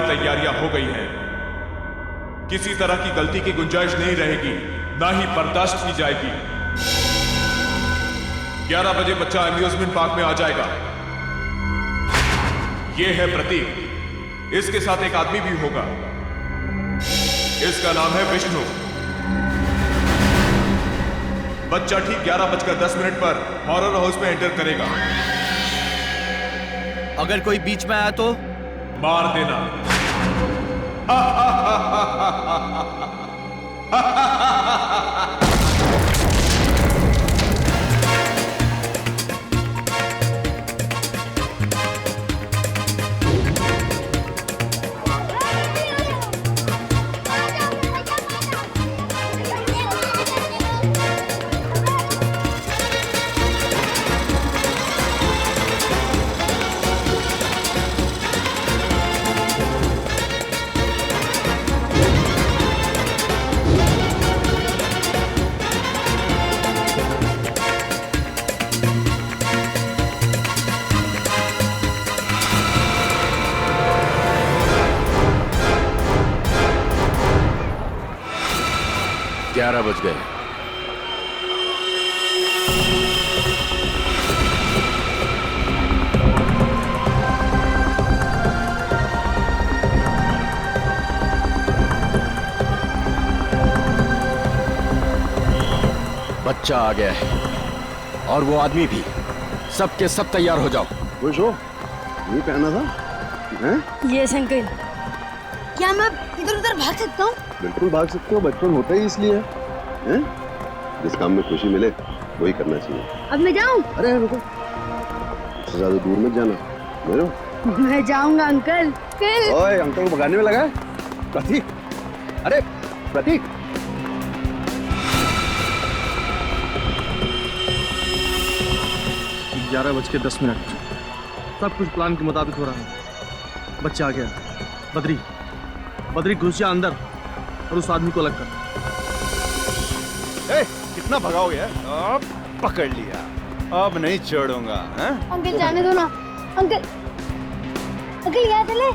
तैयारियां हो गई हैं। किसी तरह की गलती की गुंजाइश नहीं रहेगी, ना ही बर्दाश्त की जाएगी। 11 बजे बच्चा अम्यूजमेंट पार्क में आ जाएगा। यह है प्रतीक, इसके साथ एक आदमी भी होगा। इसका नाम है विष्णु। बच्चा ठीक 11:10 पर हॉरर हाउस में एंटर करेगा। अगर कोई बीच में आया तो मार देना। बज गए। बच्चा आ गया है और वो आदमी भी। सबके सब तैयार हो जाओ। खुश हो? ये पहना था हैं? Yes uncle. क्या मैं इधर उधर भाग सकता हूँ? बिल्कुल भाग सकते हो, बचपन होता ही इसलिए है। जिस काम में खुशी मिले वही करना चाहिए। अब मैं जाऊँ? अरे रुको, उससे ज्यादा दूर मत जाना। मेरे मैं जाऊंगा अंकल। ओए, अंकल को भगाने में लगा है? प्रतीक, अरे प्रतीक। 11:10। सब कुछ प्लान के मुताबिक हो रहा है। बच्चा आ गया। बद्री घुस जा अंदर और उस आदमी को अलग कर। कितना भगाओगे? अब पकड़ लिया, अब नहीं छोड़ूंगा। अंकल जाने दो ना। अंकल यहाँ चले।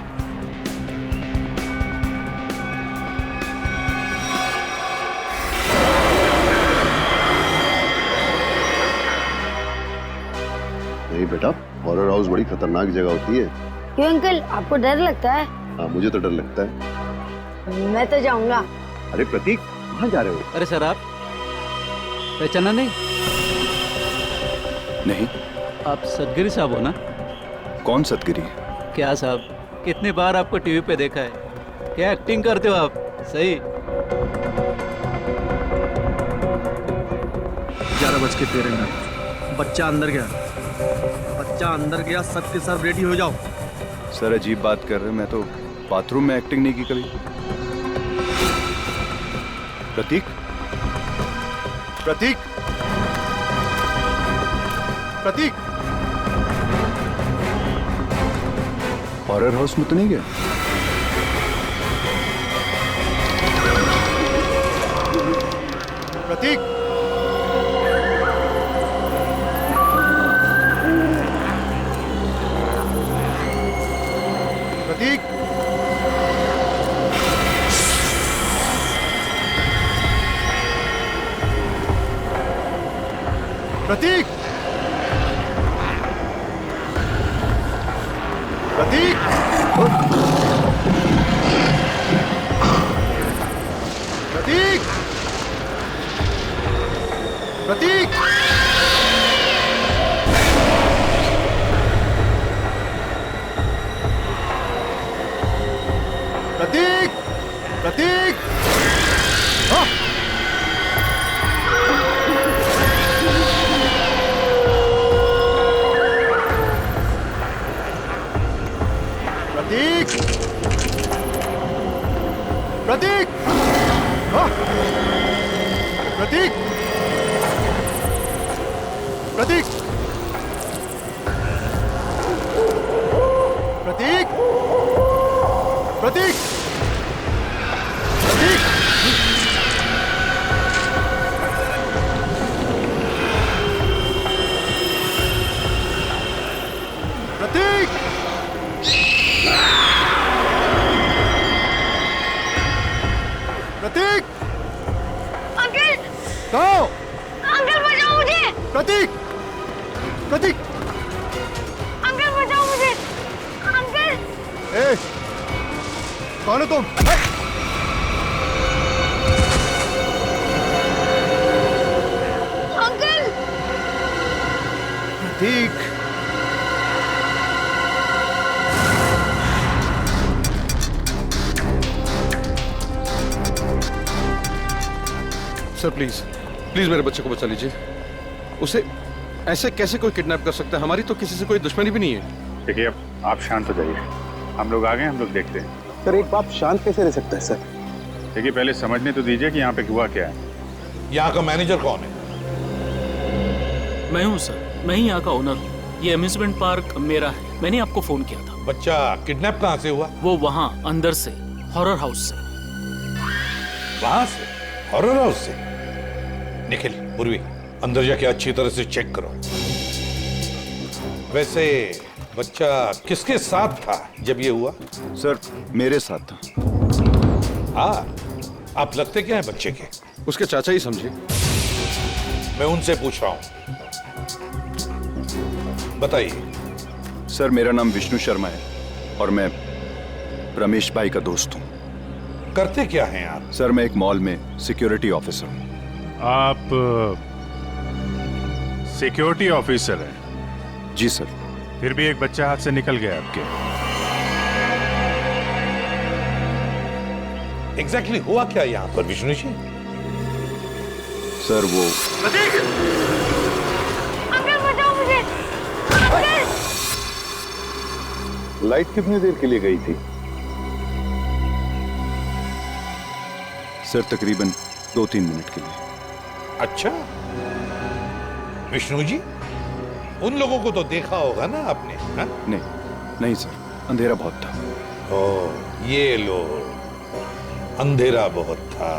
नहीं बेटा, हॉरर हाउस बड़ी खतरनाक जगह होती है। क्यों अंकल, आपको डर लगता है? हाँ, मुझे तो डर लगता है। मैं तो जाऊंगा। अरे प्रतीक, कहाँ जा रहे हो? अरे सर, आप पहचाना नहीं? नहीं। आप सतगिरी साहब हो ना? कौन सतगिरी? क्या साहब, कितनी बार आपको टीवी पे देखा है। क्या एक्टिंग करते हो आप, सही। 11:13। बच्चा अंदर गया। सबके सब रेडी हो जाओ। सर अजीब बात कर रहे हैं, मैं तो बाथरूम में एक्टिंग नहीं की कभी। प्रतीक, प्रतीक, प्रतीक, हॉरर हाउस में तो नहीं गया? प्रतीक, प्रतीक, प्रतीक, प्रतीक, प्रतीक, प्रतीक, प्रतीक, प्रतीक। हाँ। प्रतीक, प्रतीक, हाँ। प्रतीक, प्रतीक, प्रतीक, प्रतीक, प्रतीक। प्रतीक, प्रतीक! अंकल! कहो! अंकल बचाओ मुझे! प्रतीक! प्रतीक! अंकल बचाओ मुझे! अंकल! ए! कौन हो तुम? Uncle! Pratik! Sir please please मेरे बच्चे को बचा लीजिए। उसे ऐसे कैसे कोई किडनैप कर सकता है? हमारी तो किसी से कोई दुश्मनी भी नहीं है। देखिए अब आप शांत हो जाइए, हम लोग आ गए, हम लोग देखते हैं। सर एक बाप शांत कैसे रह सकता है सर? देखिए पहले समझने तो दीजिए कि यहाँ पे हुआ क्या है। यहाँ का मैनेजर कौन है? मैं हूँ सर, मैं ही यहाँ का ओनर हूँ। ये अम्यूजमेंट पार्क मेरा है। मैंने आपको फोन किया था। बच्चा किडनैप कहाँ से हुआ? वो वहाँ अंदर से, हॉरर हाउस से। वहां से? हॉरर हाउस से? निखिल, पूर्वी, अंदर जाके अच्छी तरह से चेक करो। वैसे बच्चा किसके साथ था जब ये हुआ? सर मेरे साथ था। हाँ, आप लगते क्या है बच्चे के? उसके चाचा ही समझिए। मैं उनसे पूछ रहा हूं, बताइए। सर मेरा नाम विष्णु शर्मा है और मैं रमेश भाई का दोस्त हूँ। करते क्या हैं आप? सर मैं एक मॉल में सिक्योरिटी ऑफिसर हूँ। आप सिक्योरिटी ऑफिसर हैं? जी सर। फिर भी एक बच्चा हाथ से निकल गया आपके। एग्जैक्टली हुआ क्या यहाँ पर विष्णु जी? सर वो अंकल बचाओ मुझे! अंकल! लाइट कितनी देर के लिए गई थी? सर तकरीबन 2-3 मिनट के लिए। अच्छा, विष्णु जी, उन लोगों को तो देखा होगा ना आपने? हा? नहीं सर, अंधेरा बहुत था। ओ, ये लो, अंधेरा बहुत था।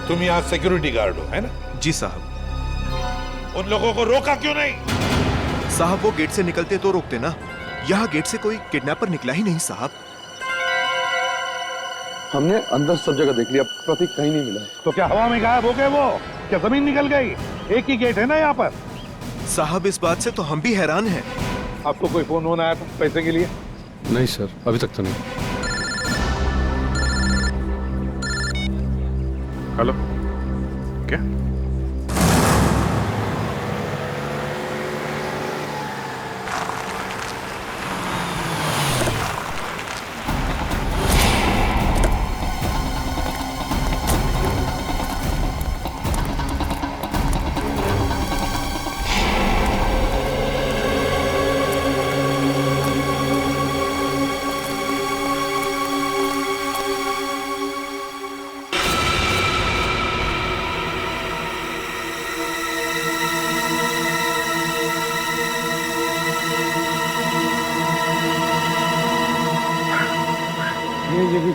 तुम यहाँ सिक्योरिटी गार्ड हो, है ना? जी साहब। उन लोगों को रोका क्यों नहीं? साहब वो गेट से निकलते तो रोकते ना। यहाँ गेट से कोई किडनैपर निकला ही नहीं साहब। हमने अंदर सब जगह देख लिया, प्रतीक कहीं नहीं मिला। तो क्या हवा में गायब हो गए वो? क्या जमीन निकल गई? एक ही गेट है ना यहाँ पर। साहब इस बात से तो हम भी हैरान हैं। आपको कोई फोन होना आया था पैसे के लिए? नहीं सर, अभी तक तो नहीं। हेलो, क्या?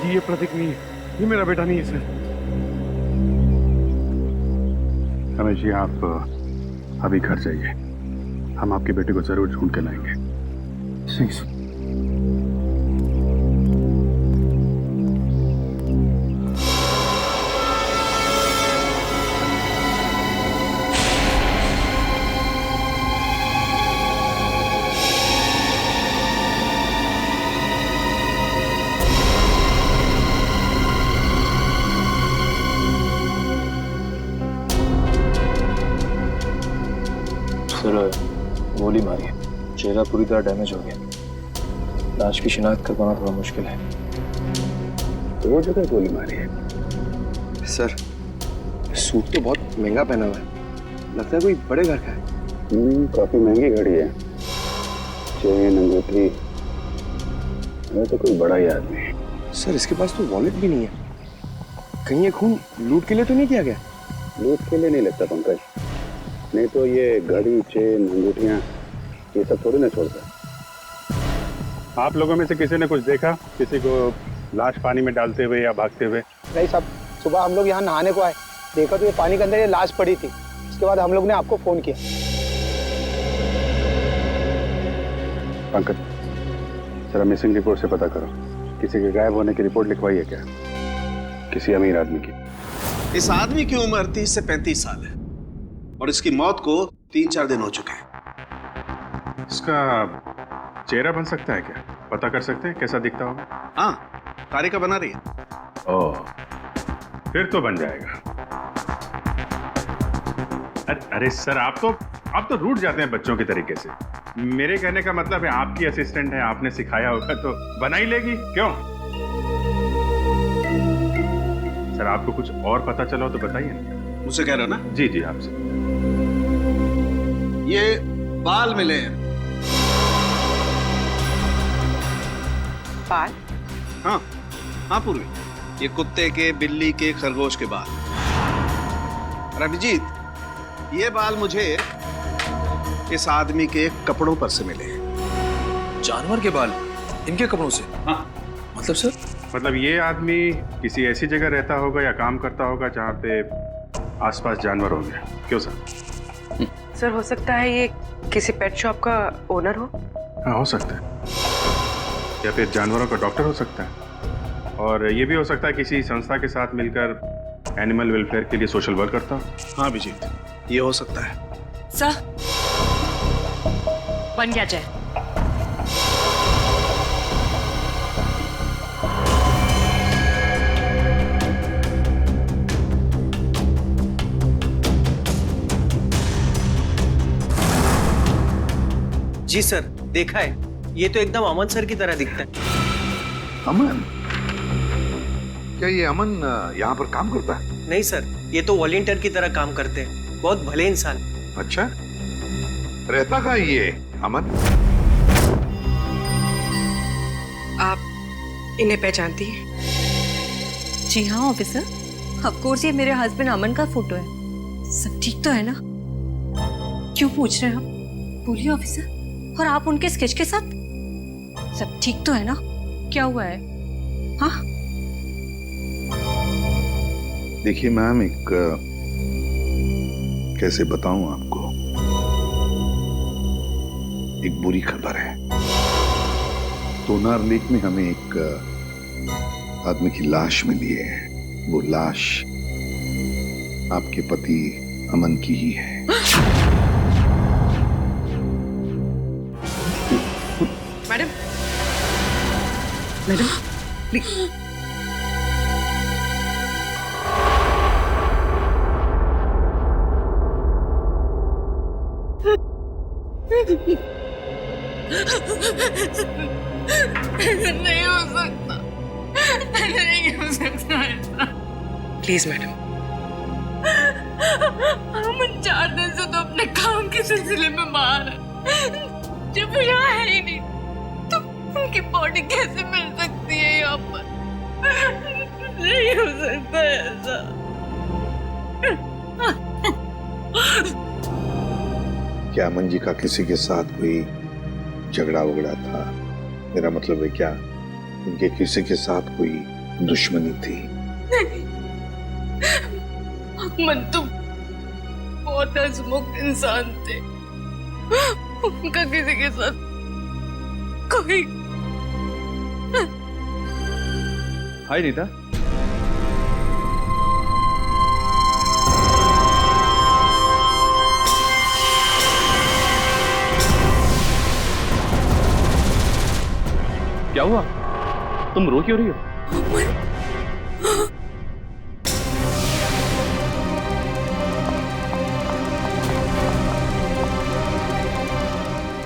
ये प्रतीक नहीं है, ये मेरा बेटा नहीं है सर। रमेश जी आप अभी घर जाइए, हम आपके बेटे को जरूर ढूंढ के लाएंगे। सर गोली मारी है, चेहरा पूरी तरह डैमेज हो गया। लाश की शिनाख्त कर पाना थोड़ा मुश्किल है। वो जगह गोली मारी है। सर सूट तो बहुत महंगा पहना हुआ है, लगता है कोई बड़े घर का है। काफी महंगी घड़ी है, चेन अंगूठी, ये तो कोई बड़ा ही आदमी है। सर इसके पास तो वॉलेट भी नहीं है, कहीं ये खून लूट के लिए तो नहीं किया गया? लूट के लिए नहीं लगता पंकज, नहीं तो ये घड़ी, चेन, अंगूठियां ये सब थोड़ी ना छोड़ता। आप लोगों में से किसी ने कुछ देखा, किसी को लाश पानी में डालते हुए या भागते हुए? नहीं साहब, सुबह हम लोग यहाँ नहाने को आए, देखा तो ये पानी के अंदर ये लाश पड़ी थी। उसके बाद हम लोग ने आपको फोन किया। पंकज, जरा मिसिंग रिपोर्ट से पता करो, किसी के गायब होने की रिपोर्ट लिखवाई है क्या? किसी अमीर आदमी की। इस आदमी की उम्र 30 से 35 साल है और इसकी मौत को 3-4 दिन हो चुके हैं। इसका चेहरा बन सकता है क्या? पता कर सकते हैं कैसा दिखता होगा? हाँ, कारिका बना रही है। ओह, फिर तो बन जाएगा। अरे सर, आप तो रूठ जाते हैं बच्चों के तरीके से। मेरे कहने का मतलब है आपकी असिस्टेंट है, आपने सिखाया होगा तो बना ही लेगी, क्यों? सर, आपको कुछ और पता चला हो तो बताइए ना। मुझसे कह रहे हो ना? जी जी, आपसे। ये बाल मिले हैं। बाल? हाँ हाँ पूर्वी, ये कुत्ते के, बिल्ली के, खरगोश के बाल। और अभिजीत, ये बाल मुझे इस आदमी के कपड़ों पर से मिले हैं। जानवर के बाल इनके कपड़ों से? हाँ। मतलब सर? मतलब ये आदमी किसी ऐसी जगह रहता होगा या काम करता होगा जहाँ पे आसपास जानवर होंगे, क्यों सर? सर, हो सकता है ये किसी पेट शॉप का ओनर हो। हाँ, हो सकता है, या फिर जानवरों का डॉक्टर हो सकता है, और ये भी हो सकता है किसी संस्था के साथ मिलकर एनिमल वेलफेयर के लिए सोशल वर्क करता हो। हाँ अभिजीत, ये हो सकता है। सर, बन गया जाए। जी सर, देखा है, ये तो एकदम अमन सर की तरह दिखता है। अमन? क्या ये अमन यहाँ पर काम करता है? नहीं सर, ये तो वॉलंटियर की तरह काम करते हैं, बहुत भले इंसान। अच्छा, रहता कहाँ ये अमन? आप इन्हें पहचानती हैं? जी हाँ ऑफिसर, ऑफ कोर्स ये मेरे हस्बैंड अमन का फोटो है। सब ठीक तो है ना? क्यों पूछ रहे हैं आप? बोलिए ऑफिसर। और आप उनके स्केच के साथ? सब ठीक तो है ना? क्या हुआ है? हाँ? देखिए मैम, एक कैसे बताऊं आपको, एक बुरी खबर है। तोनार लेक में हमें एक आदमी की लाश मिली है। वो लाश आपके पति अमन की ही है। Madam, madam please. नहीं हो सकता, नहीं हो सकता ऐसा। Please madam. हम 4 दिन से तो अपने काम के सिलसिले में बाहर हैं। जब वो यहाँ है ही नहीं तो उनकी बॉडी कैसे मिल सकती है यहाँ पर? नहीं हो सकता ऐसा। क्या अमन जी का किसी के साथ कोई झगड़ा वगड़ा था? मेरा मतलब है, क्या उनके किसी के साथ कोई दुश्मनी थी? अमन तो बहुत हंसमुख इंसान थे। उनका किसी के साथ कोई। हाय रीता। क्या हुआ? तुम रो क्यों रही हो?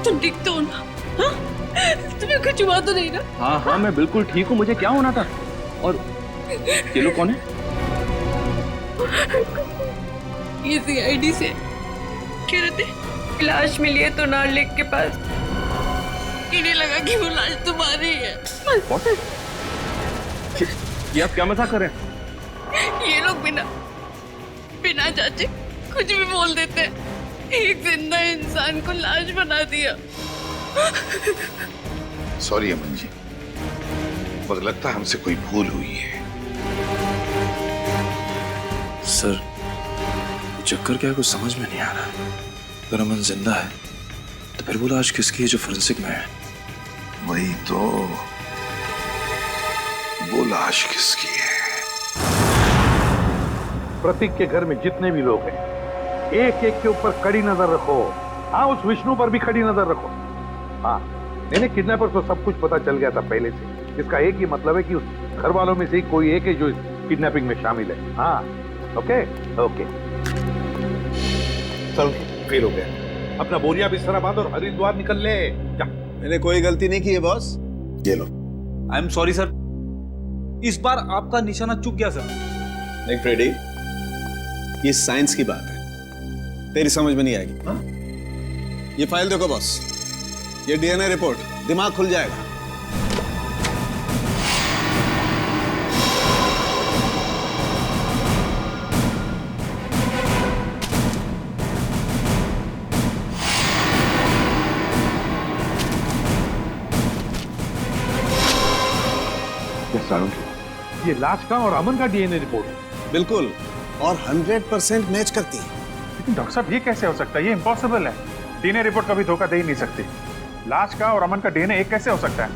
तुम ठीक तो हो ना? हाँ? तुम्हें कुछ हुआ तो नहीं ना? हाँ हाँ, मैं बिल्कुल ठीक हूँ। मुझे क्या होना था? और ये लोग कौन है? ये CID से कह रहे थे लाश मिली है तोनार लेक के पास। इन्हें लगा कि वो लाश तुम्हारी है। ये आप क्या मजाक कर रहे हैं? ये लोग बिना जांचे कुछ भी बोल देते हैं। एक जिंदा इंसान को लाश बना दिया। सॉरी अमन जी, मुझे लगता है हमसे कोई भूल हुई है। सर, चक्कर क्या है, कुछ समझ में नहीं आ रहा। अगर अमन जिंदा है तो फिर वो लाश किसकी है जो फोरेंसिक में है? वही तो, वो लाश किसकी है? प्रतीक के घर में जितने भी लोग हैं, एक एक के ऊपर कड़ी नजर रखो। हाँ, उस विष्णु पर भी कड़ी नजर रखो। हाँ, मैंने किडनैपर को सब कुछ पता चल गया था पहले से। इसका एक ही मतलब है कि उस घर वालों में से ही कोई एक है जो इस किडनैपिंग में शामिल है। हाँ, ओके ओके। चल, फेल हो गया। अपना बोरिया बिस्तरा बांध और हरिद्वार निकल ले जा। मैंने कोई गलती नहीं की है बॉस। ये लो। आई एम सॉरी सर, इस बार आपका निशाना चूक गया सर। नहीं फ्रेडी, ये साइंस की बात है, तेरी समझ में नहीं आएगी। हाँ? ये फाइल देखो बॉस, ये डीएनए रिपोर्ट, दिमाग खुल जाएगा। ये लाश का और अमन का डीएनए रिपोर्ट है। बिल्कुल, और 100% मैच करती है। लेकिन डॉक्टर साहब ये कैसे हो सकता है? ये इम्पॉसिबल है। डीएनए रिपोर्ट कभी धोखा दे ही नहीं सकती। लाश का और अमन का डीएनए एक कैसे हो सकता है?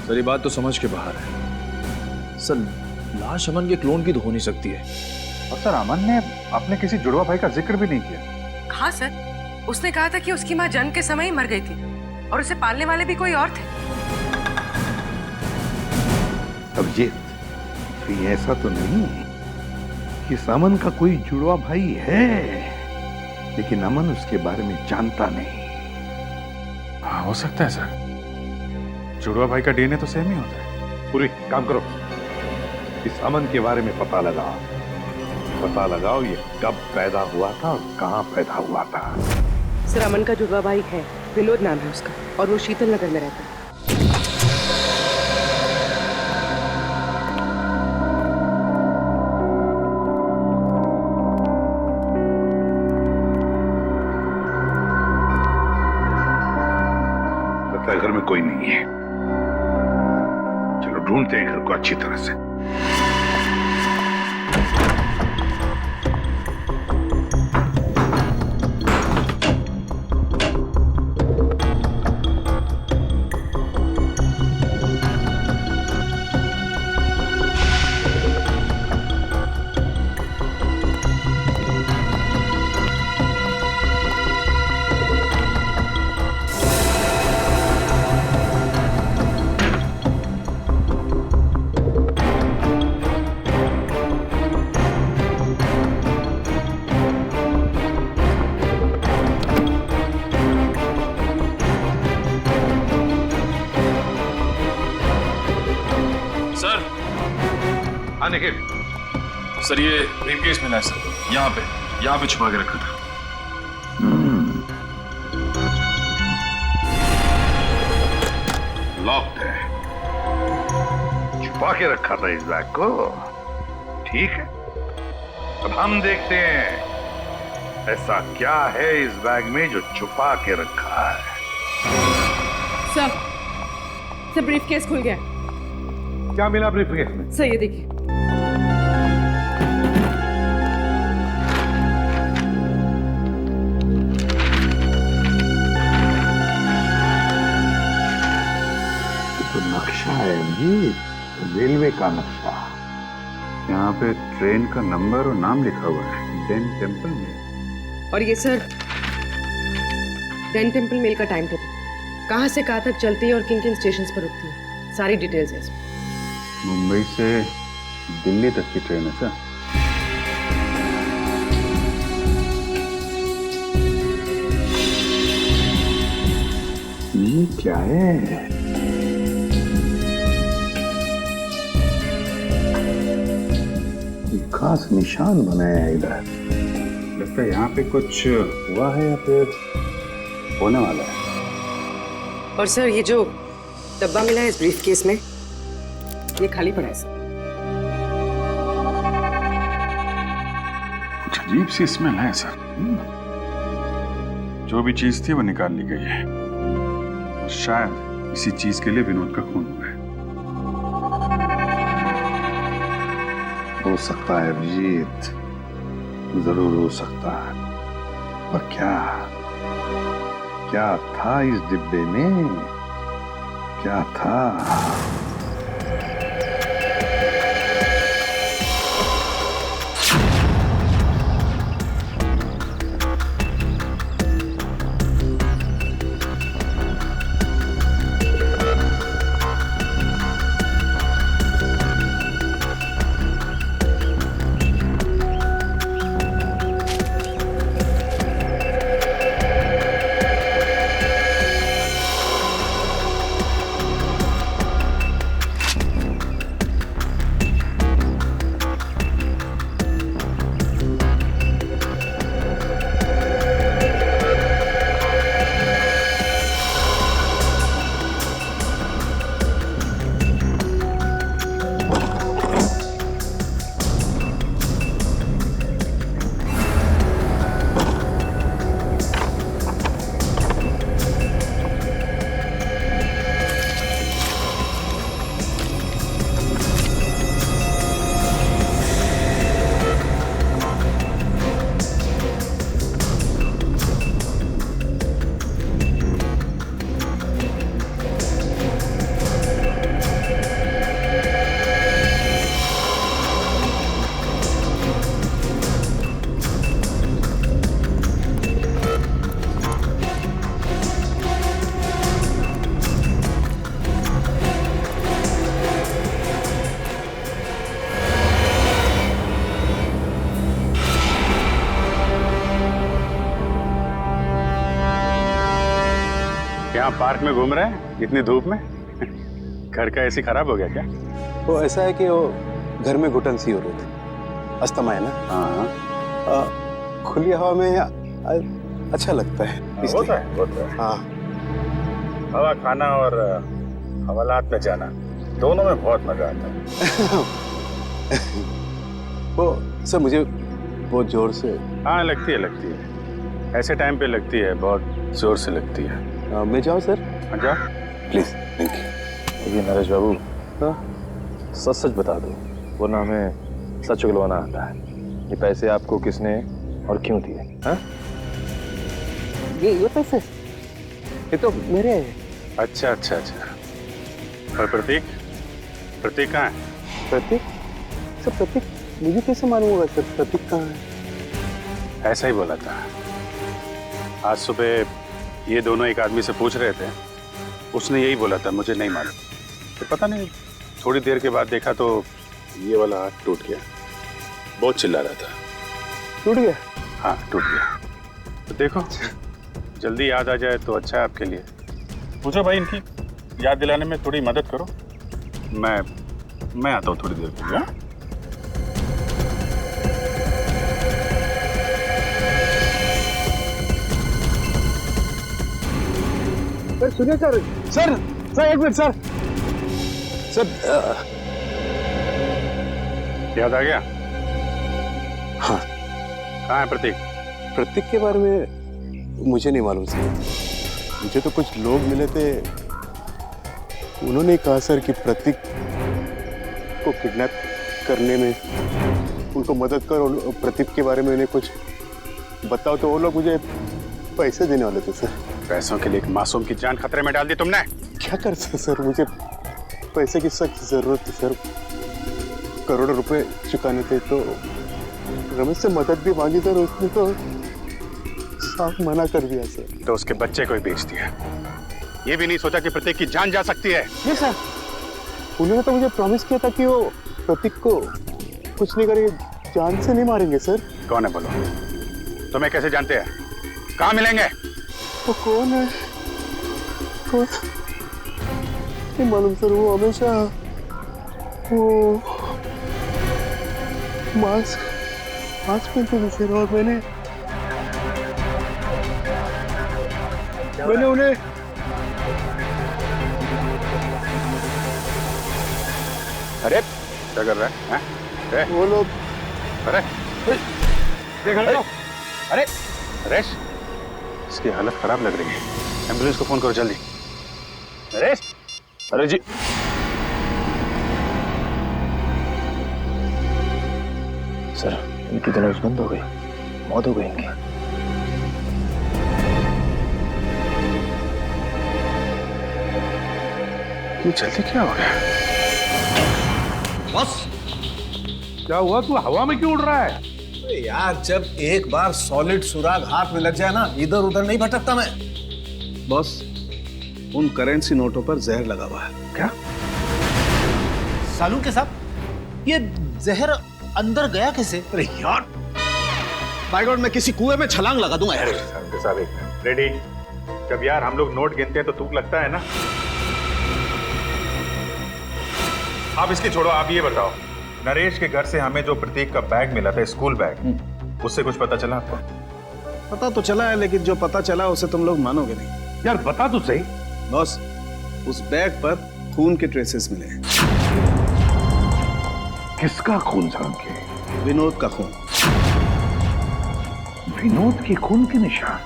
सर ये बात तो समझ के बाहर है सर। लाश अमन के क्लोन की तो हो नहीं सकती है। और सर अमन ने अपने किसी जुड़वा भाई का जिक्र भी नहीं किया। हाँ सर, उसने कहा था कि उसकी माँ जन्म के समय ही मर गई थी और उसे पालने वाले भी कोई और थे। अब ये ऐसा तो नहीं है कि अमन का कोई जुड़वा भाई है, लेकिन अमन उसके बारे में जानता नहीं। हाँ, हो सकता है सर। जुड़वा भाई का डीएनए तो सेम ही होता है। पूरी काम करो, इस अमन के बारे में पता लगाओ ये कब पैदा हुआ था और कहाँ पैदा हुआ था। सर अमन का जुड़वा भाई है, विनोद नाम है उसका, और वो शीतल नगर में रहता है। घर में कोई नहीं है, चलो ढूंढते हैं घर को अच्छी तरह से। सर ये ब्रीफकेस मिला है सर, यहाँ पे छुपा के रखा था। लॉक्ड है, छुपा के रखा था इस बैग को। ठीक है, अब हम देखते हैं ऐसा क्या है इस बैग में जो छुपा के रखा है। सर ब्रीफकेस खुल गया। क्या मिला ब्रीफकेस में? सर ये देखिए। नक्शा है जी, रेलवे का नक्शा। यहाँ पे ट्रेन का नंबर और नाम लिखा हुआ है, डेन टेम्पल मेल। और ये सर डेन टेम्पल मेल का टाइम टेबल, कहाँ से कहाँ तक चलती है और किन किन स्टेशन पर रुकती है, सारी डिटेल्स है इसमें। मुंबई से दिल्ली तक की ट्रेन है सर। ये क्या है? खास निशान बनाया है इधर। लगता है यहाँ पे कुछ हुआ है या फिर होने वाला है। और सर ये जो डब्बा मिला है इस ब्रीफकेस में, ये खाली पड़ा है सर। कुछ अजीब सी स्मेल है सर। जो भी चीज थी वो निकाल ली गई है। शायद इसी चीज के लिए विनोद का खून हुआ है। हो सकता है अभिजीत, जरूर हो सकता है, पर क्या था इस डिब्बे में? क्या था? यहाँ पार्क में घूम रहे हैं इतनी धूप में? घर का एसी खराब हो गया क्या? वो ऐसा है कि वो घर में घुटन सी हो रही थी, अस्थमा है ना। हाँ। खुली हवा में अच्छा लगता है। होता है। हाँ। हवा खाना और हवालात में जाना दोनों में बहुत मजा आता है। वो सर मुझे बहुत जोर से। हाँ लगती है। ऐसे टाइम पे लगती है, बहुत जोर से लगती है। मैं जाऊँ सर? हाँ जा प्लीज। Thank you. ये नरेश बाबू, सच सच बता दो, वरना हमें सच उगलवाना आता है। ये पैसे आपको किसने और क्यों दिए? हाँ? ये पैसे ये तो मेरे हैं। अच्छा। और प्रतीक कहाँ है? प्रतीक? सर प्रतीक मुझे कैसे मालूम होगा सर प्रतीक कहाँ है? ऐसा ही बोला था। आज सुबह ये दोनों एक आदमी से पूछ रहे थे, उसने यही बोला था, मुझे नहीं मालूम। तो पता नहीं, थोड़ी देर के बाद देखा तो ये वाला हाथ टूट गया। बहुत चिल्ला रहा था। टूट गया? हाँ टूट गया। तो देखो जल्दी याद आ जाए तो अच्छा है आपके लिए। पूछो भाई, इनकी याद दिलाने में थोड़ी मदद करो। मैं आता हूँ थोड़ी देर के लिए। सर सुनिए सर एक मिनट सर। याद आ गया? हाँ। कहाँ है प्रतीक? प्रतीक के बारे में मुझे नहीं मालूम सर। मुझे तो कुछ लोग मिले थे, उन्होंने कहा सर कि प्रतीक को किडनैप करने में उनको मदद करो, प्रतीक के बारे में उन्हें कुछ बताओ। तो वो लोग मुझे पैसे देने वाले थे सर। पैसों के लिए एक मासूम की जान खतरे में डाल दी तुमने। क्या कर सकते सर, मुझे पैसे की सख्त जरूरत थी सर। करोड़ों रुपए चुकाने थे। तो रमेश से मदद भी मांगी सर, उसने तो साफ मना कर दिया सर। तो उसके बच्चे को ही बेच दिया। ये भी नहीं सोचा कि प्रतीक की जान जा सकती है। नहीं सर, उन्होंने तो मुझे प्रॉमिस किया था कि वो प्रतीक को कुछ नहीं करेंगे, जान से नहीं मारेंगे सर। कौन है बोलो? तुम्हें कैसे जानते हैं? कहाँ मिलेंगे? वो कौन है? कौन? नहीं मालूम सर। वो हमेशा वो मास्क पहनते थे सर। और मैंने उन्हें अरे क्या कर रहा है? वो लोग अरे देख रहे हो? अरे नरेश, इसकी हालत खराब लग रही है। एम्बुलेंस को फोन करो जल्दी। नरेश। अरे जी सर, इनकी तो नब्ज बंद हो गई, मौत हो गई इनकी। ये जल्दी क्या हो गया? बस क्या हुआ? तू हवा में क्यों उड़ रहा है? अरे यार, जब एक बार सॉलिड सुराग हाथ में लग जाए ना, इधर उधर नहीं भटकता मैं। बॉस, उन करेंसी नोटों पर जहर लगा हुआ है। क्या? सालू के साहब, ये जहर अंदर गया कैसे? अरे यार, बाय गॉड, मैं किसी कुएं में छलांग लगा दूंगा यार। रेडी? जब यार हम लोग नोट गिनते हैं तो तुक लगता है ना। आप इसकी छोड़ो, आप ये बताओ, नरेश के घर से हमें जो प्रतीक का बैग मिला था, स्कूल बैग, उससे कुछ पता चला आपको? पता तो चला है, लेकिन जो पता चला उसे तुम लोग मानोगे नहीं। यार बता तो सही। बॉस, उस बैग पर खून के ट्रेसेस मिले हैं। किसका खून झांके? विनोद का खून। विनोद के खून के निशान?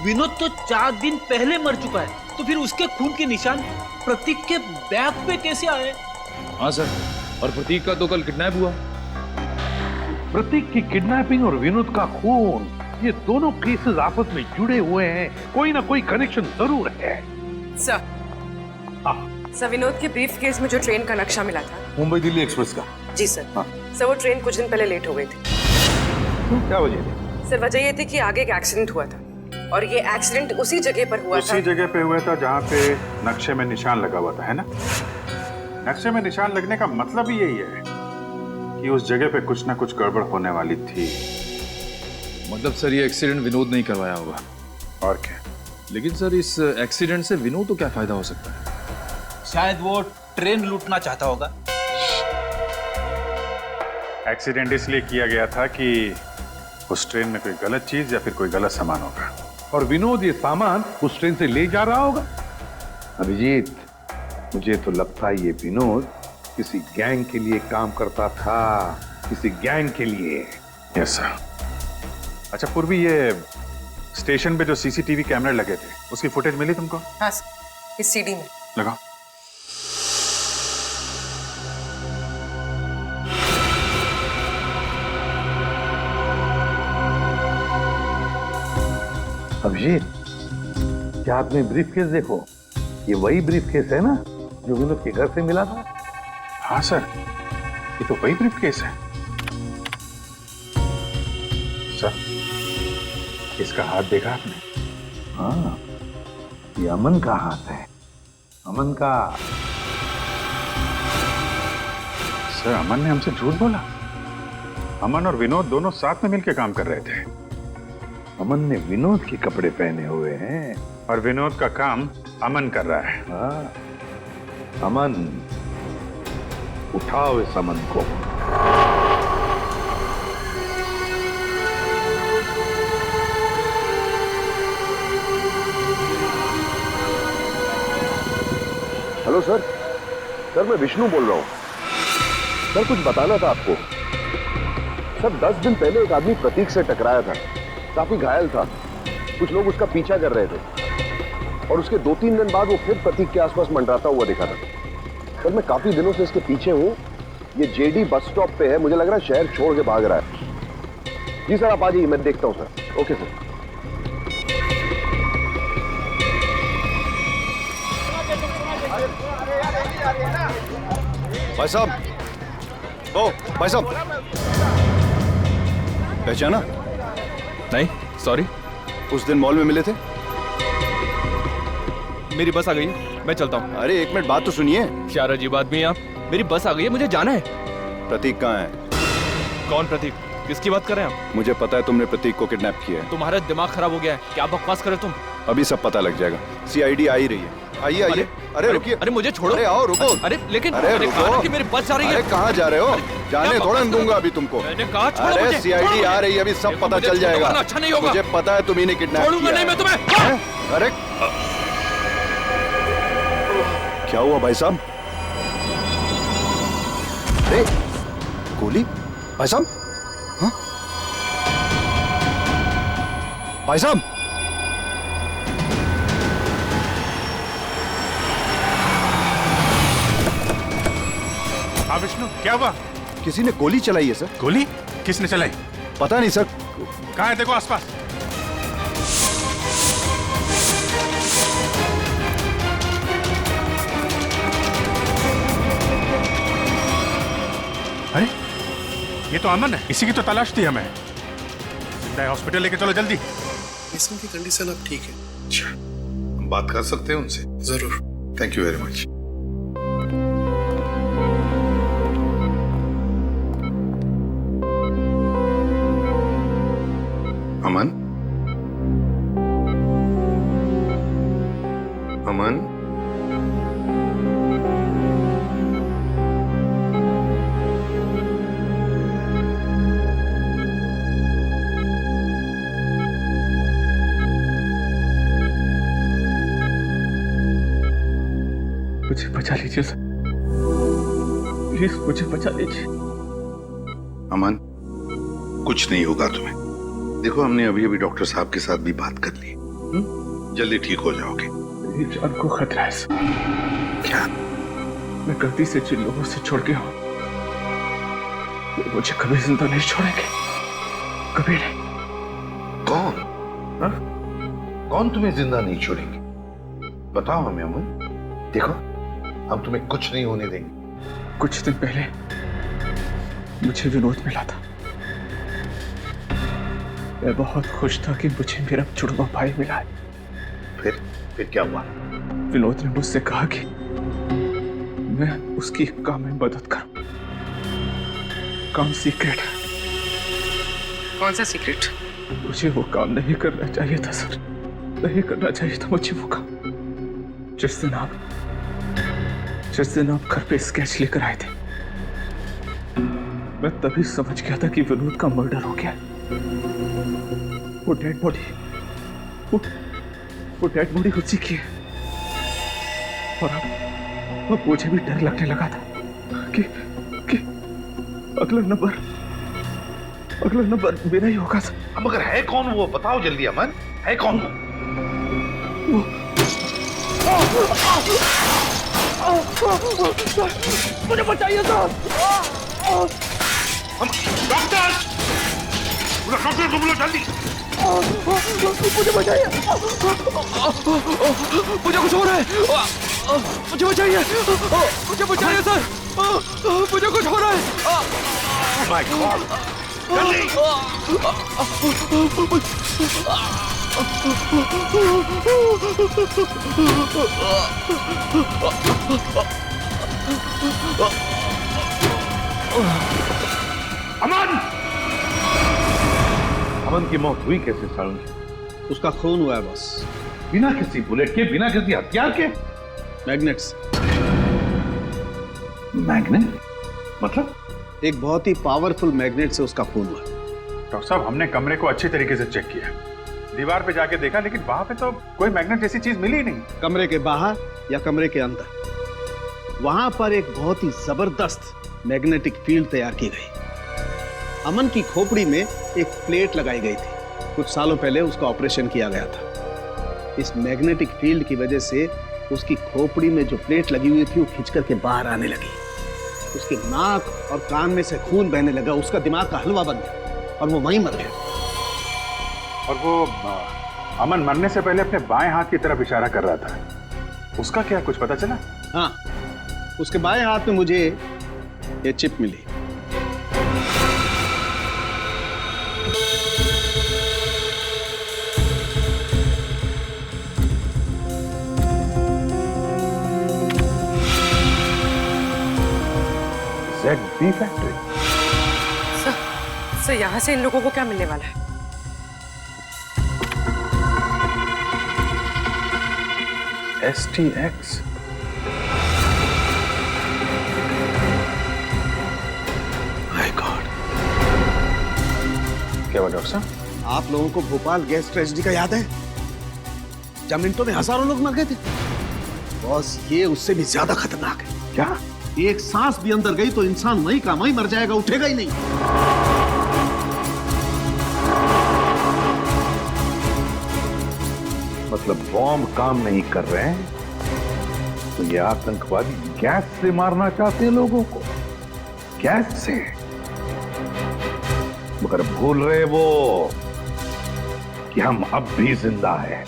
विनोद तो 4 दिन पहले मर चुका है, तो फिर उसके खून के निशान प्रतीक के बैग पे कैसे आए? हाँ सर, और प्रतीक का तो कल किडनैप हुआ। प्रतीक की किडनैपिंग और विनोद का खून, ये दोनों केसेस आपस में जुड़े हुए हैं। कोई ना कोई कनेक्शन जरूर है। सर, विनोद के ब्रीफ केस में जो ट्रेन का नक्शा मिला था, मुंबई दिल्ली एक्सप्रेस का। जी सर। सर, वो ट्रेन कुछ दिन पहले लेट हो गई थी। क्या वजह थी? सर, वजह ये थी कि आगे एक एक्सीडेंट हुआ था, और ये एक्सीडेंट उसी जगह पर हुआ था। उसी जगह पे हुआ था जहाँ पे नक्शे में निशान लगा हुआ था, है ना? नक्शे में निशान लगने का मतलब ही यही है कि उस जगह पे कुछ ना कुछ गड़बड़ होने वाली थी। मतलब सर, ये एक्सीडेंट विनोद नहीं करवाया होगा। और क्या? लेकिन सर, इस एक्सीडेंट से विनोद को क्या फायदा हो सकता है? शायद वो ट्रेन लूटना चाहता होगा। एक्सीडेंट इसलिए किया गया था कि उस ट्रेन में कोई गलत चीज या फिर कोई गलत सामान होगा, और विनोद ये सामान उस ट्रेन से ले जा रहा होगा। अभिजीत, मुझे तो लगता है ये विनोद किसी गैंग के लिए काम करता था, किसी गैंग के लिए। Yes sir. अच्छा पूर्वी, ये स्टेशन पे जो सीसीटीवी कैमरे लगे थे, उसकी फुटेज मिली तुमको? हाँ सर, इस सीडी में। लगाओ। अभिजीत, क्या आपने ब्रीफ केस देखो? ये वही ब्रीफ केस है ना जो विनोद के घर से मिला था? हाँ सर, ये तो वही ब्रीफ केस है। सर, इसका हाथ देखा आपने? हाँ, ये अमन का हाथ है। अमन का। सर, अमन ने हमसे झूठ बोला। अमन और विनोद दोनों साथ में मिलकर काम कर रहे थे। अमन ने विनोद के कपड़े पहने हुए हैं और विनोद का काम अमन कर रहा है। हाँ, अमन, उठाओ इस अमन को। Hello sir. सर, मैं विष्णु बोल रहा हूं। सर, कुछ बताना था आपको। सर, 10 दिन पहले एक आदमी प्रतीक से टकराया था, काफी घायल था। कुछ लोग उसका पीछा कर रहे थे और उसके 2-3 दिन बाद वो फिर प्रतीक के आसपास मंडराता हुआ दिखा था। सर, मैं काफी दिनों से इसके पीछे हूँ। ये जेडी बस स्टॉप पे है, मुझे लग रहा है शहर छोड़ के भाग रहा है। जी सर, आप आ जाइए, मैं देखता हूँ सर। Okay sir. भाई साहब, ओ भाई साहब, पहचाना? नहीं, सॉरी। उस दिन मॉल में मिले थे। मेरी बस आ गई है, मैं चलता हूँ। अरे एक मिनट, बात तो सुनिए। क्या अजीब आदमी है आप। मेरी बस आ गई है, मुझे जाना है। प्रतीक कहाँ है? कौन प्रतीक? किसकी बात कर रहे हैं आप? मुझे पता है तुमने प्रतीक को किडनैप किया है। तुम्हारा दिमाग खराब हो गया है, क्या बकवास करे तुम? अभी सब पता लग जाएगा। सीआईडी आ ही रही है। आइए आइए। अरे रुकिए। अरे मुझे छोड़ो। अरे आओ, रुको। अरे लेकिन अरे रुको कि मेरी बस जा रही है। अरे कहाँ जा रहे हो? जाने थोड़ा दूंगा अभी तुमको। मैंने कहा छोड़ो अरे मुझे। सीआईडी आ रही है, अभी सब पता चल जाएगा। अच्छा नहीं होगा। मुझे पता है तुम ही ने किडनैप छोड़ूंगा किया नहीं मैं तुम्हें। अरे क्या हुआ भाई साहब? अरे गोली? भाई साहब? हाँ? भाई साहब? हाँ विष्णु, क्या हुआ? किसी ने गोली चलाई है सर। गोली? किसने चलाई? पता नहीं सर। कहाँ है? देखो आसपास। ये तो अमन है, इसी की तो तलाश थी हमें। जिंदा है, हॉस्पिटल लेके चलो जल्दी। इसम की कंडीशन अब ठीक है। अच्छा, हम बात कर सकते हैं उनसे? जरूर। Thank you very much. Aman, Aman, मुझे बचा लीजिए सर, प्लीज मुझे बचा लीजिए। अमन, कुछ नहीं होगा तुम्हें। देखो, हमने अभी अभी डॉक्टर साहब के साथ भी बात कर ली, जल्दी ठीक हो जाओगे। मेरी जान को खतरा है सर। क्या? मैं गलती से जिन लोगों से छोड़ गया हूं, वो मुझे कभी जिंदा नहीं छोड़ेंगे, कभी नहीं। कौन? हा? कौन तुम्हें जिंदा नहीं छोड़ेंगे? बताओ हमें अमन। देखो, हम तुम्हें कुछ नहीं होने देंगे। कुछ दिन पहले मुझे विनोद मिला था। मैं बहुत खुश था कि मुझे मेरा जुड़वा भाई मिला है। फिर क्या हुआ? विनोद ने मुझसे कहा कि मैं उसकी काम में मदद करूं। काम सीक्रेट है। कौन सा सीक्रेट? मुझे वो काम नहीं करना चाहिए था सर, नहीं करना चाहिए था मुझे वो काम। जिस दिन आप घर पे स्केच लेकर आए थे, मैं तभी समझ गया था कि विनोद का मर्डर हो गया। वो डेड बॉडी उसी की है। और अब मुझे भी डर लगने लगा था कि अगला नंबर मेरा ही होगा सर। अब मगर है कौन वो? बताओ जल्दी अमन, है कौन वो? मुझे बचाइए सर। डॉक्टर को बुलाओ जल्दी। मुझे बचाइए, मुझे कुछ हो रहा है। मुझे बचाइए, सर, मुझे कुछ हो रहा है। माय गॉड, जल्दी। अमन! अमन की मौत हुई कैसे सारुण? उसका खून हुआ है बस। बिना किसी बुलेट के, बिना किसी हथियार के? मैग्नेट्स। मैग्नेट? मतलब? एक बहुत ही पावरफुल मैग्नेट से उसका खून हुआ। डॉक्टर साहब, हमने कमरे को अच्छी तरीके से चेक किया, दीवार पे जाके देखा, लेकिन वहां पे तो कोई मैग्नेट जैसी चीज मिली ही नहीं। कमरे के बाहर या कमरे के अंदर, वहां पर एक बहुत ही जबरदस्त मैग्नेटिक फील्ड तैयार की गई। अमन की खोपड़ी में एक प्लेट लगाई गई थी। कुछ सालों पहले उसका ऑपरेशन किया गया था। इस मैग्नेटिक फील्ड की वजह से उसकी खोपड़ी में जो प्लेट लगी हुई थी वो खिंच करके बाहर आने लगी। उसके नाक और कान में से खून बहने लगा। उसका दिमाग का हलवा बन गया और वो वहीं मर गया। और वो अमन मरने से पहले अपने बाएं हाथ की तरफ इशारा कर रहा था, उसका क्या कुछ पता चला? हाँ, उसके बाएं हाथ में मुझे ये चिप मिली। ZB factory. सर, यहाँ से इन लोगों को क्या मिलने वाला है? STX। My God. क्या हुआ डॉक्टर साहब? आप लोगों को भोपाल गैस ट्रेजेडी का याद है? जब मिनटों में हजारों लोग मर गए थे। बॉस, ये उससे भी ज्यादा खतरनाक है। क्या? एक सांस भी अंदर गई तो इंसान वहीं का वहीं मर जाएगा, उठेगा ही नहीं। मतलब बॉम्ब काम नहीं कर रहे हैं तो ये आतंकवादी गैस से मारना चाहते हैं लोगों को, गैस से। मगर भूल रहे वो कि हम अब भी जिंदा हैं।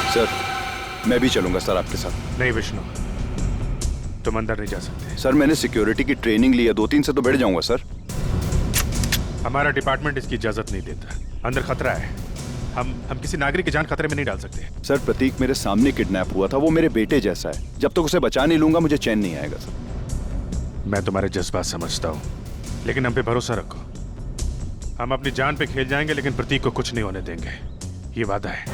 सर, मैं भी चलूंगा सर आपके साथ। नहीं विष्णु, तुम अंदर नहीं जा सकते। सर मैंने सिक्योरिटी की ट्रेनिंग ली है, 2-3 से तो बैठ जाऊंगा सर। हमारा डिपार्टमेंट इसकी इजाजत नहीं देता। अंदर खतरा है, हम किसी नागरिक की जान खतरे में नहीं डाल सकते। सर प्रतीक मेरे सामने किडनैप हुआ था, वो मेरे बेटे जैसा है, जब तक उसे बचा नहीं लूंगा मुझे चैन नहीं आएगा सर। मैं तुम्हारे जज्बात समझता हूँ, लेकिन हम पे भरोसा रखो। हम अपनी जान पे खेल जाएंगे लेकिन प्रतीक को कुछ नहीं होने देंगे, ये वादा है।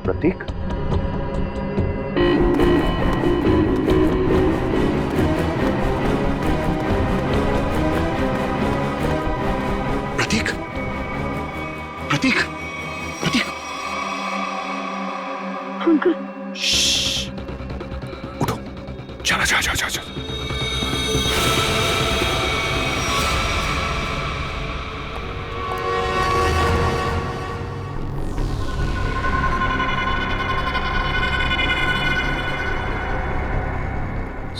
प्रतीक, प्रतीक, प्रतीक, प्रतीक, अंकल, उठो, चला जा जा जा जा।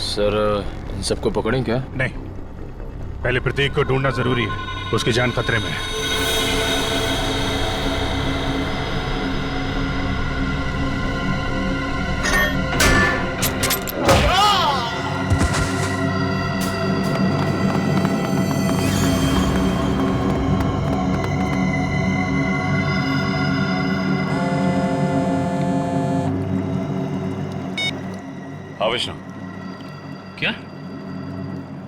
सर इन सबको पकड़ें क्या? नहीं, पहले प्रतीक को ढूंढना जरूरी है, उसकी जान खतरे में है। हाँ विष्णु, क्या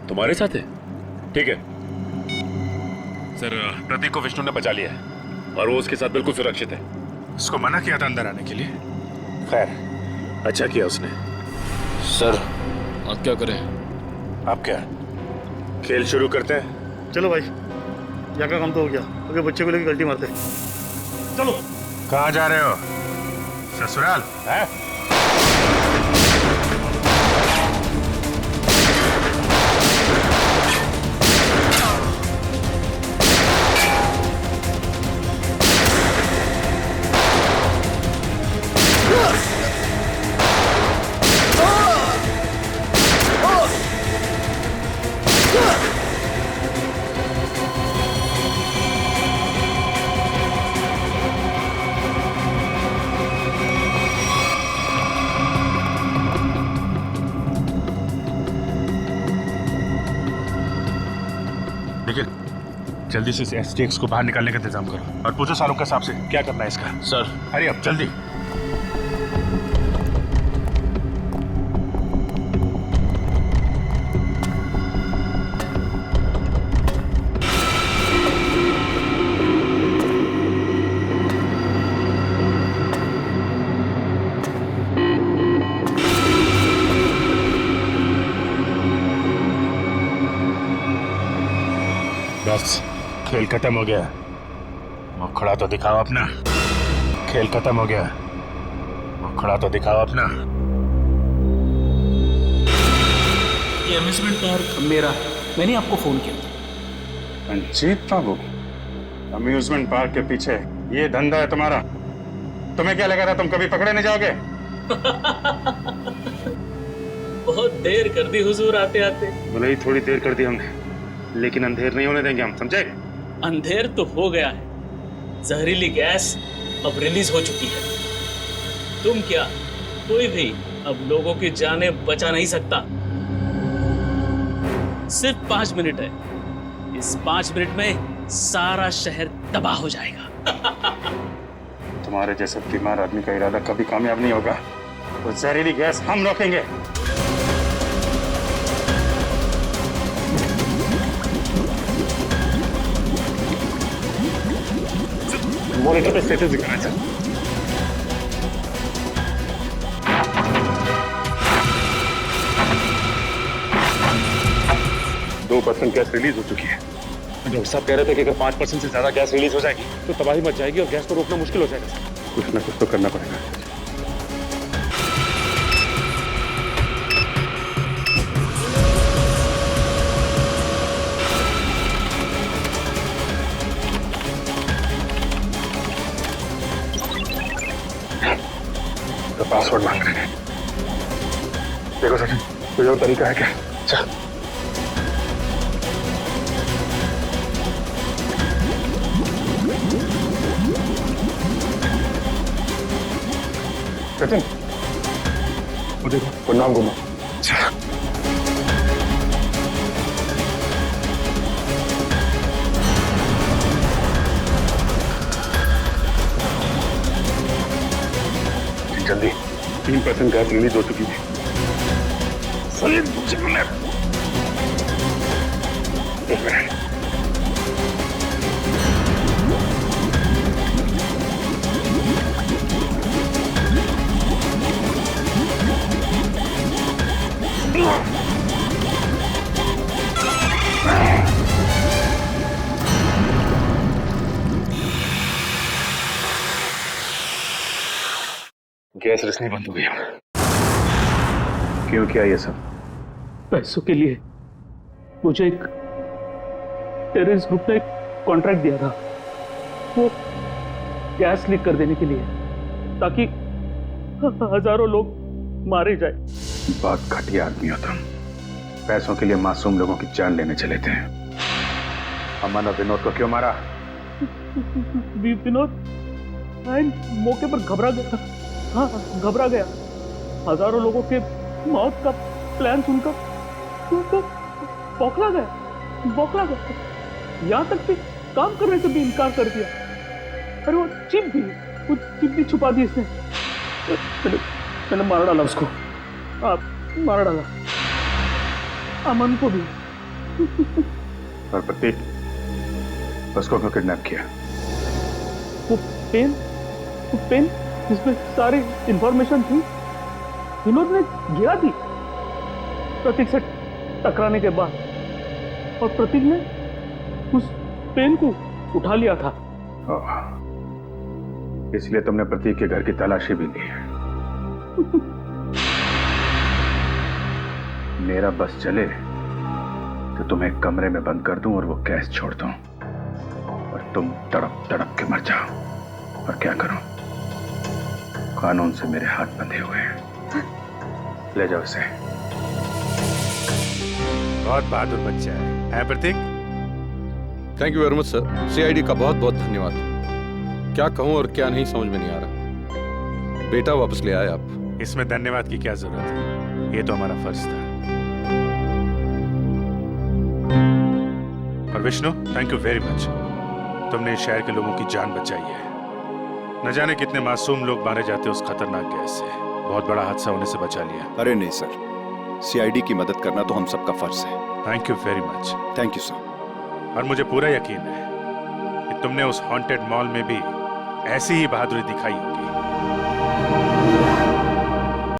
तुम्हारे साथ है? ठीक है सर, प्रतीक को विष्णु ने बचा लिया है और वो उसके साथ बिल्कुल सुरक्षित है। उसको मना किया था अंदर आने के लिए। खैर, अच्छा किया उसने। सर अब क्या करें? आप क्या खेल शुरू करते हैं? चलो भाई, यहाँ का काम तो हो गया, अगर बच्चे को लेकर गलती मारते हैं। चलो। कहाँ जा रहे हो? ससुराल है? जल्दी से एसटीएक्स को बाहर निकालने का इंतजाम करो और पूछो शाहरुख के साहब से क्या करना है इसका। सर अरे अब जल्दी। बस खेल खत्म हो गया, मुखड़ा तो दिखाओ अपना। खेल खत्म हो गया, मुखड़ा तो दिखाओ अपना। ये अम्यूजमेंट पार्क मेरा, मैंने आपको फोन किया था। रंजीत बाबू, अम्यूजमेंट पार्क के पीछे ये धंधा है तुम्हारा? तुम्हें क्या लगा था तुम कभी पकड़े नहीं जाओगे? बहुत देर कर दी हुजूर आते आते। भले ही थोड़ी देर कर दी हमने, लेकिन अंधेर नहीं होने देंगे हम, समझे? अंधेर तो हो गया है, जहरीली गैस अब रिलीज हो चुकी है। तुम क्या, कोई भी अब लोगों की जानें बचा नहीं सकता। सिर्फ 5 मिनट है, इस 5 मिनट में सारा शहर तबाह हो जाएगा। तुम्हारे जैसे बीमार आदमी का इरादा कभी कामयाब नहीं होगा। वो जहरीली गैस हम रोकेंगे। मॉनिटर पे स्टेटस दिखा रहा है सर। 2% गैस रिलीज हो चुकी है। डॉक्टर साहब कह रहे थे कि अगर 5% से ज्यादा गैस रिलीज हो जाएगी तो तबाही मच जाएगी और गैस को रोकना मुश्किल हो जाएगा। कुछ ना कुछ तो करना पड़ेगा। तो पासवर्ड मांग रहे हैं। देखो सचिन, कोई और तरीका है क्या? चल। सचिन, वो देखो, वो नाम घुमा। जल्दी, 3% गैस रिलीज हो चुकी है। सलीम, एक मिनट। गैस रिसनी बंद हो गया। क्यों किया ये सब? पैसों के लिए। मुझे एक टेररिस्ट ग्रुप ने एक कॉन्ट्रैक्ट दिया था, वो गैस लीक कर देने के लिए, ताकि हजारों लोग मारे जाए। बहुत घटिया आदमी हो तुम। पैसों के लिए मासूम लोगों की जान लेने चले थे। अमन और विनोद को क्यों मारा? विनोद मौके पर घबरा गया। हाँ, घबरा गया। हजारों लोगों के मौत का प्लान सुनकर तो बौखला गया। यहाँ तक कि काम करने से भी इनकार कर दिया। अरे वो चिप भी छुपा दी इसने। मैंने मार डाला उसको। मार डाला अमन को भी। और प्रतीक, उसको क्यों किडनैप किया? वो पेन जिसमें सारी इंफॉर्मेशन थी, विनोद ने गिरा दी प्रतीक से टकराने के बाद, और प्रतीक ने उस पेन को उठा लिया था। इसलिए तुमने प्रतीक के घर की तलाशी भी ली। मेरा बस चले तो तुम्हें कमरे में बंद कर दूं और वो गैस छोड़ दूं, और तुम तड़प तड़प के मर जाओ। और क्या करूं? कानून से मेरे हाथ बंधे हुए हैं। ले जाओ इसे। बहुत बहादुर बच्चा है Prateek. Thank you very much sir. CID का बहुत बहुत धन्यवाद। क्या कहूं और क्या नहीं समझ में नहीं आ रहा। बेटा वापस ले आए आप। इसमें धन्यवाद की क्या जरूरत है, ये तो हमारा फर्ज था। और Vishnu, thank you very much. तुमने इस शहर के लोगों की जान बचाई है। न जाने कितने मासूम लोग मारे जाते उस खतरनाक गैस से। बहुत बड़ा हादसा होने से बचा लिया। अरे नहीं सर, सीआईडी की मदद करना तो हम सबका फर्ज है। Thank you very much. Thank you sir. और मुझे पूरा यकीन है कि तुमने उस हॉन्टेड मॉल में भी ऐसी ही बहादुरी दिखाई होगी।